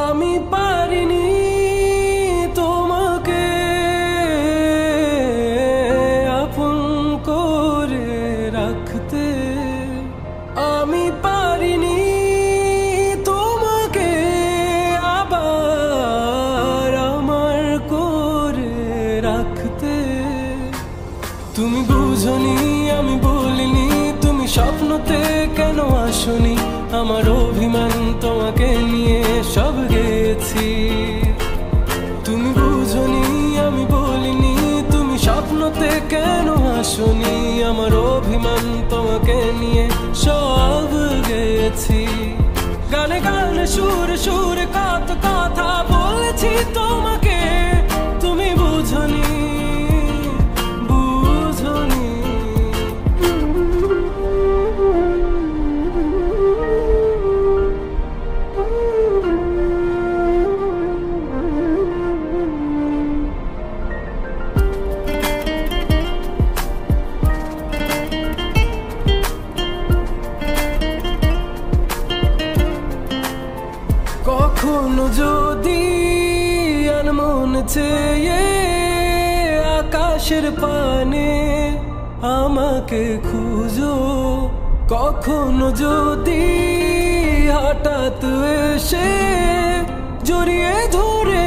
আমি পারিনি তোমাকে আপন করে রাখতে, আমি পারিনি তোমাকে আবার আমার করে রাখতে। তুমি বুঝনি আমি বলিনি, তুমি স্বপ্নতে কেন আসনি, আমার অভিমান তোমাকে নিয়ে সব গেছি। তুমি বুঝনি আমি বলিনি, তুমি স্বপ্নতে কেন আসনি, আমার অভিমান তোমাকে নিয়ে সব গেছি। গানে গানে সুরে সুরে কত কথা বলেছি তোমাকে, তুমি বুঝনি বুঝনি। কখনো যদি আনমন চেয়ে আকাশের পানে আমাকে খুঁজো, কখনো যদি হঠাৎ এসে জড়িয়ে ধরে